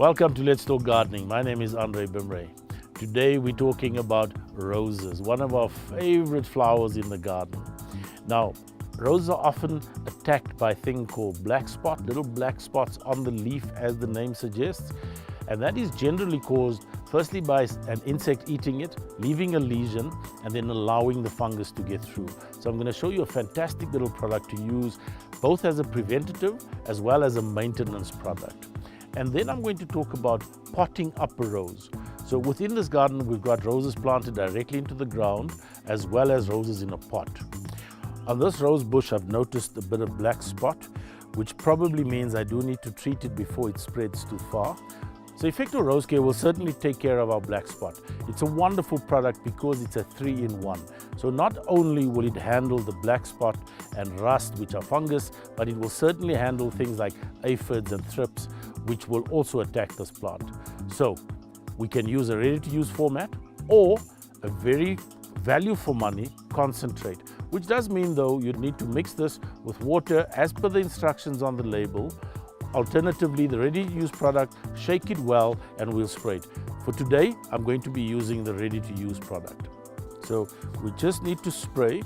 Welcome to Let's Talk Gardening. My name is Andre Bimre. Today we're talking about roses, one of our favorite flowers in the garden. Now, roses are often attacked by a thing called black spot, little black spots on the leaf as the name suggests. And that is generally caused firstly by an insect eating it, leaving a lesion, and then allowing the fungus to get through. So I'm going to show you a fantastic little product to use both as a preventative as well as a maintenance product. And then I'm going to talk about potting up a rose. So within this garden, we've got roses planted directly into the ground as well as roses in a pot. On this rose bush, I've noticed a bit of black spot, which probably means I do need to treat it before it spreads too far. So Efekto Rose Care will certainly take care of our black spot. It's a wonderful product because it's a 3-in-1. So not only will it handle the black spot and rust, which are fungus, but it will certainly handle things like aphids and thrips, which will also attack this plant. So we can use a ready-to-use format or a very value for money concentrate, which does mean though you'd need to mix this with water as per the instructions on the label. Alternatively, the ready-to-use product, shake it well and we'll spray it. For today, I'm going to be using the ready-to-use product. So we just need to spray.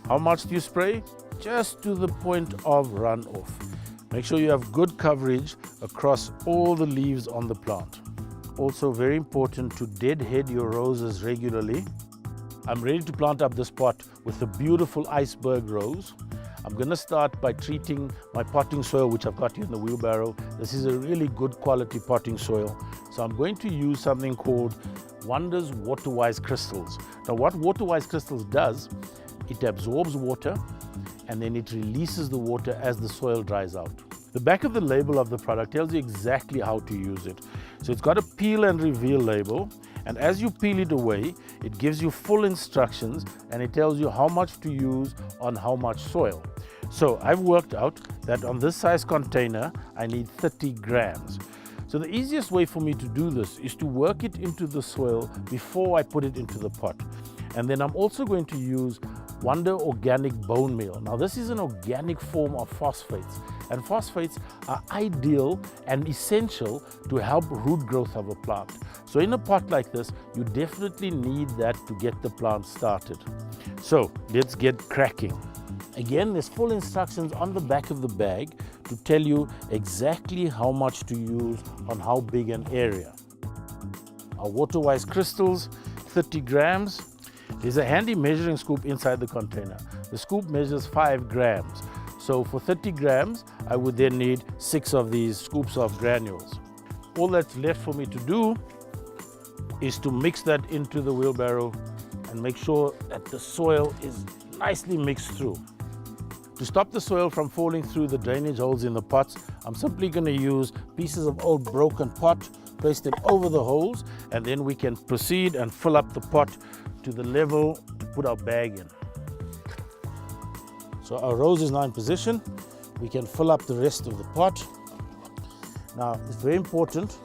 How much do you spray? Just to the point of runoff. Make sure you have good coverage across all the leaves on the plant. Also very important to deadhead your roses regularly. I'm ready to plant up this pot with a beautiful iceberg rose. I'm going to start by treating my potting soil, which I've got here in the wheelbarrow. This is a really good quality potting soil. So I'm going to use something called Wonders Water-Wise Crystals. Now what Water-Wise Crystals does, it absorbs water and then it releases the water as the soil dries out. The back of the label of the product tells you exactly how to use it. So it's got a peel and reveal label. And as you peel it away, it gives you full instructions and it tells you how much to use on how much soil. So I've worked out that on this size container, I need 30 grams. So the easiest way for me to do this is to work it into the soil before I put it into the pot. And then I'm also going to use Wonder Organic Bone Meal. Now this is an organic form of phosphates, and phosphates are ideal and essential to help root growth of a plant. So in a pot like this, you definitely need that to get the plant started. So let's get cracking. Again, there's full instructions on the back of the bag to tell you exactly how much to use on how big an area. Our Water-Wise Crystals, 30 grams. There's a handy measuring scoop inside the container. The scoop measures 5 grams. So for 30 grams, I would then need 6 of these scoops of granules. All that's left for me to do is to mix that into the wheelbarrow and make sure that the soil is nicely mixed through. To stop the soil from falling through the drainage holes in the pots, I'm simply going to use pieces of old broken pot, place them over the holes, and then we can proceed and fill up the pot to the level to put our bag in. So our rose is now in position. We can fill up the rest of the pot. Now it's very important,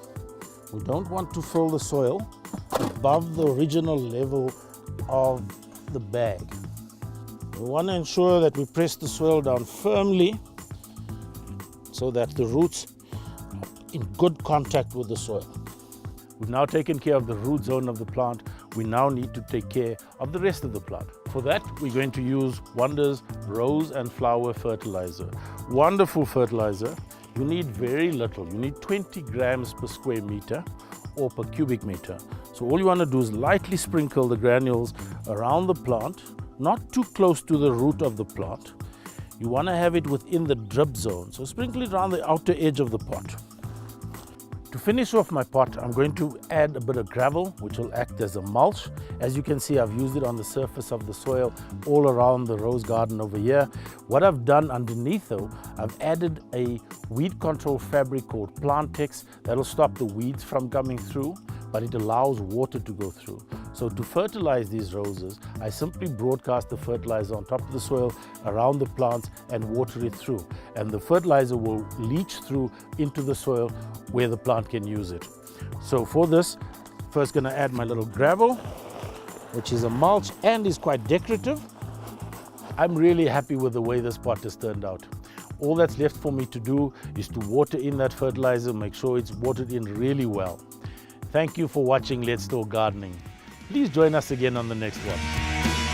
we don't want to fill the soil above the original level of the bag. We want to ensure that we press the soil down firmly so that the roots are in good contact with the soil. We've now taken care of the root zone of the plant. We now need to take care of the rest of the plant. For that, we're going to use Wonders Rose and Flower Fertilizer. Wonderful fertilizer. You need very little. You need 20 grams per square meter or per cubic meter. So all you want to do is lightly sprinkle the granules around the plant, not too close to the root of the plant. You want to have it within the drip zone. So sprinkle it around the outer edge of the pot. To finish off my pot, I'm going to add a bit of gravel, which will act as a mulch. As you can see, I've used it on the surface of the soil all around the rose garden over here. What I've done underneath though, I've added a weed control fabric called Plantex that'll stop the weeds from coming through, but it allows water to go through. So to fertilize these roses, I simply broadcast the fertilizer on top of the soil around the plants and water it through. And the fertilizer will leach through into the soil where the plant can use it. So for this, first going to add my little gravel, which is a mulch and is quite decorative. I'm really happy with the way this pot has turned out. All that's left for me to do is to water in that fertilizer, make sure it's watered in really well. Thank you for watching Let's Talk Gardening. Please join us again on the next one.